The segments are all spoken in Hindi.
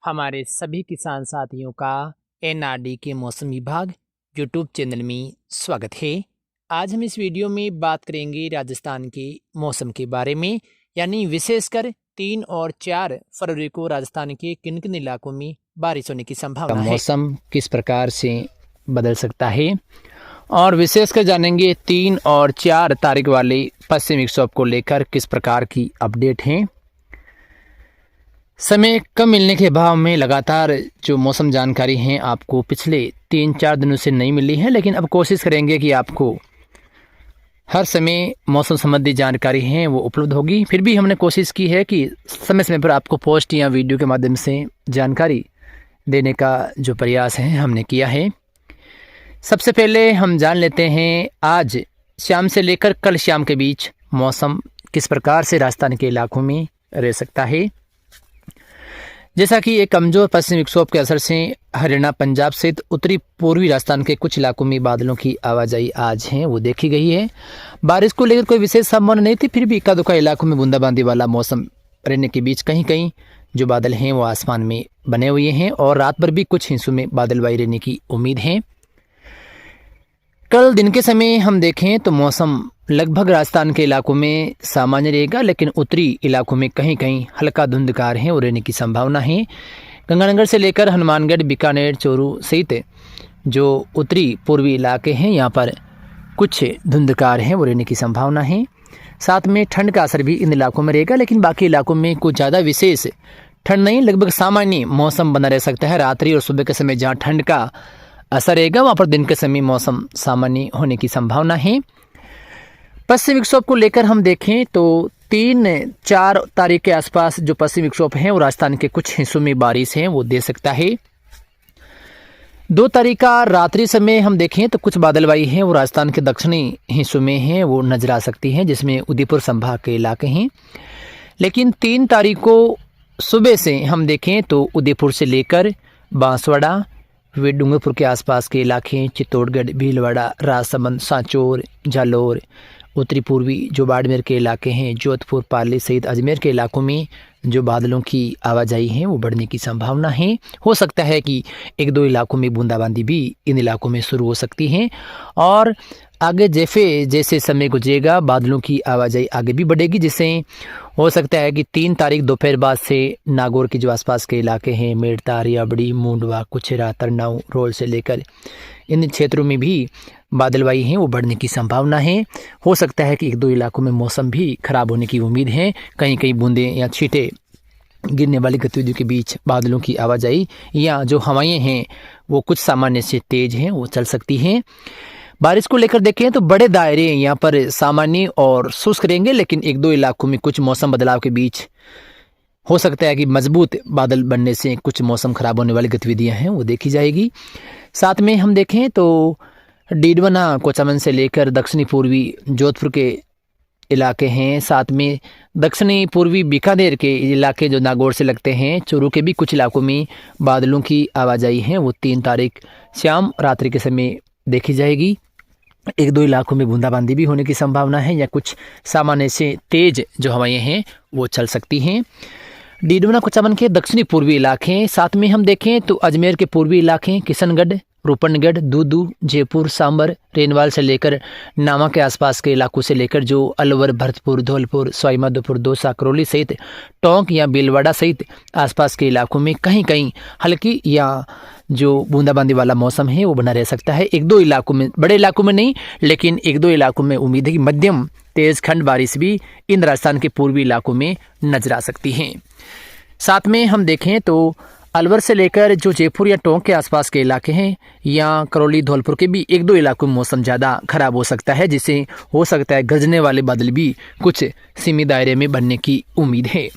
हमारे सभी किसान साथियों का एनआरडी के मौसम विभाग यूट्यूब चैनल में स्वागत है। आज हम इस वीडियो में बात करेंगे राजस्थान के मौसम के बारे में, यानी विशेषकर 3 और 4 फरवरी को राजस्थान के किन किन इलाकों में बारिश होने की संभावना है। मौसम किस प्रकार से बदल सकता है और विशेषकर जानेंगे 3 और 4 तारीख वाले पश्चिमी विक्षोभ को लेकर किस प्रकार की अपडेट है। समय कम मिलने के अभाव में लगातार जो मौसम जानकारी हैं आपको पिछले 3-4 दिनों से नहीं मिली है, लेकिन अब कोशिश करेंगे कि आपको हर समय मौसम संबंधी जानकारी है वो उपलब्ध होगी। फिर भी हमने कोशिश की है कि समय समय पर आपको पोस्ट या वीडियो के माध्यम से जानकारी देने का जो प्रयास है हमने किया है। सबसे पहले हम जान लेते हैं आज शाम से लेकर कल शाम के बीच मौसम किस प्रकार से राजस्थान के इलाकों में रह सकता है। जैसा कि एक कमजोर पश्चिमी विक्षोभ के असर से हरियाणा, पंजाब सहित उत्तरी पूर्वी राजस्थान के कुछ इलाकों में बादलों की आवाजाही आज है वो देखी गई है। बारिश को लेकर कोई विशेष संभावना नहीं थी, फिर भी इक्का दुक्का इलाकों में बूंदाबांदी वाला मौसम रहने के बीच कहीं कहीं जो बादल हैं वो आसमान में बने हुए हैं और रात भर भी कुछ हिस्सों में बादलबाई रहने की उम्मीद है। कल दिन के समय हम देखें तो मौसम लगभग राजस्थान के इलाकों में सामान्य रहेगा, लेकिन उत्तरी इलाकों में कहीं कहीं हल्का धुंधकार है और रहने की संभावना है। गंगानगर से लेकर हनुमानगढ़, बीकानेर, चोरू सहित जो उत्तरी पूर्वी इलाके हैं यहाँ पर कुछ धुंधकार हैं वो रहने की संभावना है। साथ में ठंड का असर भी इन इलाकों में रहेगा, लेकिन बाकी इलाकों में कुछ ज़्यादा विशेष ठंड नहीं, लगभग सामान्य मौसम बना रह सकता है। रात्रि और सुबह के समय जहाँ ठंड का असर रहेगा वहाँ पर दिन के समय मौसम सामान्य होने की संभावना है। पश्चिमी विक्षोभ को लेकर हम देखें तो 3-4 तारीख के आसपास जो पश्चिमी विक्षोभ है वो राजस्थान के कुछ हिस्सों में बारिश है वो दे सकता है। 2 तारीख का रात्रि समय हम देखें तो कुछ बादलबाई हैं वो राजस्थान के दक्षिणी हिस्सों में हैं वो नजर आ सकती हैं, जिसमें उदयपुर संभाग के इलाके हैं। लेकिन 3 तारीख को सुबह से हम देखें तो उदयपुर से लेकर बांसवाड़ा, वे डूंगरपुर के आसपास के इलाके, चित्तौड़गढ़, भीलवाड़ा, राजसमंद, सांचौर, जालौर, उत्तरी पूर्वी जो बाड़मेर के इलाके हैं, जोधपुर, पाली सहित अजमेर के इलाकों में जो बादलों की आवाजाही है वो बढ़ने की संभावना है। हो सकता है कि 1-2 इलाकों में बूंदाबांदी भी इन इलाकों में शुरू हो सकती है और आगे जैसे समय गुजरेगा बादलों की आवाजाही आगे भी बढ़ेगी, जिससे हो सकता है कि 3 तारीख दोपहर बाद से नागौर के जो आसपास के इलाके हैं, मेड़ता, रियाबड़ी, मूंडवा, कुचेरा, तरनाऊ, रोल से लेकर इन क्षेत्रों में भी बादलबाई हैं वो बढ़ने की संभावना है। हो सकता है कि 1-2 इलाकों में मौसम भी खराब होने की उम्मीद है। कहीं कहीं बूंदें या छींटे गिरने वाली गतिविधियों के बीच बादलों की आवाजाही या जो हवाएं हैं वो कुछ सामान्य से तेज हैं वो चल सकती हैं। बारिश को लेकर देखें तो बड़े दायरे यहाँ पर सामान्य और शुष्क रहेंगे, लेकिन 1-2 इलाकों में कुछ मौसम बदलाव के बीच हो सकता है कि मजबूत बादल बनने से कुछ मौसम खराब होने वाली गतिविधियां हैं वो देखी जाएगी। साथ में हम देखें तो डीडवना, कोचामन से लेकर दक्षिणी पूर्वी जोधपुर के इलाके हैं, साथ में दक्षिणी पूर्वी बीकानेर के इलाके जो नागौर से लगते हैं, चूरू के भी कुछ इलाकों में बादलों की आवाजाही है वो 3 तारीख शाम रात्रि के समय देखी जाएगी। 1-2 इलाकों में बूंदाबांदी भी होने की संभावना है या कुछ सामान्य से तेज जो हवाएं हैं वो चल सकती हैं। डीडवना, कोचामन के दक्षिणी पूर्वी इलाके, साथ में हम देखें तो अजमेर के पूर्वी इलाके, किशनगढ़, रूपनगढ़, दूदू, जयपुर, सांबर, रेनवाल से लेकर नामा के आसपास के इलाकों से लेकर जो अलवर, भरतपुर, धौलपुर, सवाईमाधोपुर, दौसा, करौली सहित टोंक या भीलवाड़ा सहित आसपास के इलाकों में कहीं कहीं हल्की या जो बूंदाबांदी वाला मौसम है वो बना रह सकता है। 1-2 इलाकों में, बड़े इलाकों में नहीं, लेकिन 1-2 इलाकों में उम्मीद है कि मध्यम तेज खंड बारिश भी इन राजस्थान के पूर्वी इलाकों में नजर आ सकती है। साथ में हम देखें तो अलवर से लेकर जो जयपुर या टोंक के आसपास के इलाके हैं या करौली, धौलपुर के भी 1-2 इलाकों में मौसम ज़्यादा खराब हो सकता है, जिससे हो सकता है गरजने वाले बादल भी कुछ सीमित दायरे में बनने की उम्मीद है।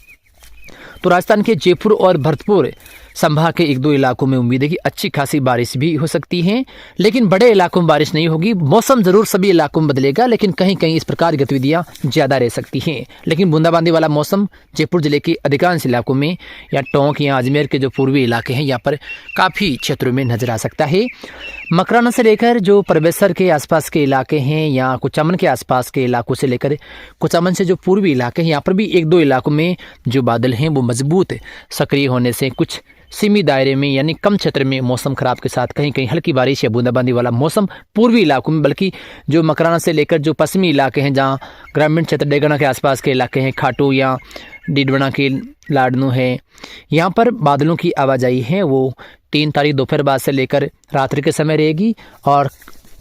तो राजस्थान के जयपुर और भरतपुर संभाग के 1-2 इलाकों में उम्मीद है कि अच्छी खासी बारिश भी हो सकती है, लेकिन बड़े इलाकों में बारिश नहीं होगी। मौसम जरूर सभी इलाकों में बदलेगा, लेकिन कहीं कहीं इस प्रकार की गतिविधियां ज़्यादा रह सकती हैं। लेकिन बूंदाबांदी वाला मौसम जयपुर जिले के अधिकांश इलाकों में या टोंक या अजमेर के जो पूर्वी इलाके हैं यहाँ पर काफ़ी क्षेत्रों में नजर आ सकता है। मकराना से लेकर जो परबेसर के आसपास के इलाके हैं या कुचामन के आसपास के इलाकों से लेकर कुचामन से जो पूर्वी इलाके हैं यहाँ पर भी 1-2 इलाकों में जो बादल हैं वो मजबूत सक्रिय होने से कुछ सीमित दायरे में यानी कम क्षेत्र में मौसम खराब के साथ कहीं कहीं हल्की बारिश या बूंदाबांदी वाला मौसम पूर्वी इलाकों में, बल्कि जो मकराना से लेकर जो पश्चिमी इलाके हैं, जहाँ ग्रामीण क्षेत्र डेगना के आसपास के इलाके हैं, खाटू या डीडवना के लाडनू है, यहाँ पर बादलों की आवाजाही है वो 3 तारीख दोपहर बाद से लेकर रात्रि के समय रहेगी और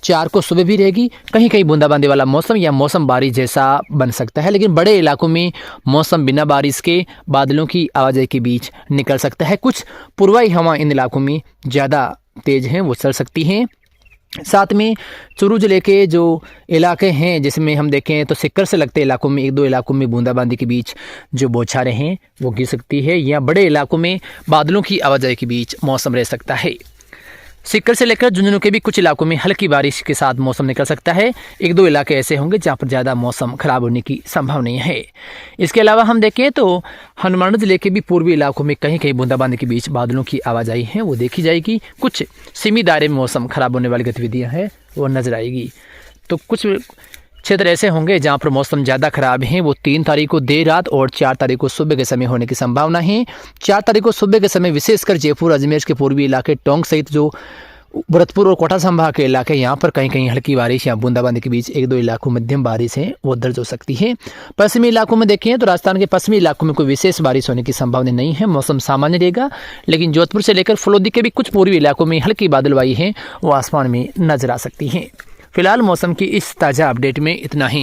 4 को सुबह भी रहेगी। कहीं कहीं बूंदाबांदी वाला मौसम या मौसम बारिश जैसा बन सकता है, लेकिन बड़े इलाकों में मौसम बिना बारिश के बादलों की आवाजाही के बीच निकल सकता है। कुछ पूर्वाई हवा इन इलाकों में ज़्यादा तेज हैं, वो चल सकती हैं। साथ में चुरू जिले के जो इलाके हैं जिसमें हम देखें तो सिक्कर से लगते इलाकों में 1-2 इलाकों में बूंदाबांदी के बीच जो बौछारें हैं वो गिर सकती है, या बड़े इलाकों में बादलों की आवाजाही के बीच मौसम रह सकता है। सिक्कर से लेकर झुंझुनू के भी कुछ इलाकों में हल्की बारिश के साथ मौसम निकल सकता है। 1-2 इलाके ऐसे होंगे जहां पर ज़्यादा मौसम खराब होने की संभावना है। इसके अलावा हम देखें तो हनुमानगढ़ जिले के भी पूर्वी इलाकों में कहीं कहीं बूंदाबांदी के बीच बादलों की आवाजाही है वो देखी जाएगी। कुछ सीमित दायरे में मौसम खराब होने वाली गतिविधियाँ हैं वो नजर आएगी। तो कुछ क्षेत्र ऐसे होंगे जहां पर मौसम ज़्यादा खराब है, वो 3 तारीख को देर रात और 4 तारीख को सुबह के समय होने की संभावना है। 4 तारीख को सुबह के समय विशेषकर जयपुर अजमेर के पूर्वी इलाके, टोंक सहित जो भरतपुर और कोटा संभाग के इलाके, यहाँ पर कहीं कहीं हल्की बारिश या बूंदाबांदी के बीच 1-2 इलाकों मध्यम बारिश है वो दर्ज हो सकती है। पश्चिमी इलाकों में देखें तो राजस्थान के पश्चिमी इलाकों में कोई विशेष बारिश होने की संभावना नहीं है, मौसम सामान्य रहेगा। लेकिन जोधपुर से लेकर फलोदी के भी कुछ पूर्वी इलाकों में हल्की बादलवाई है वो आसमान में नजर आ सकती है। फिलहाल मौसम की इस ताज़ा अपडेट में इतना ही।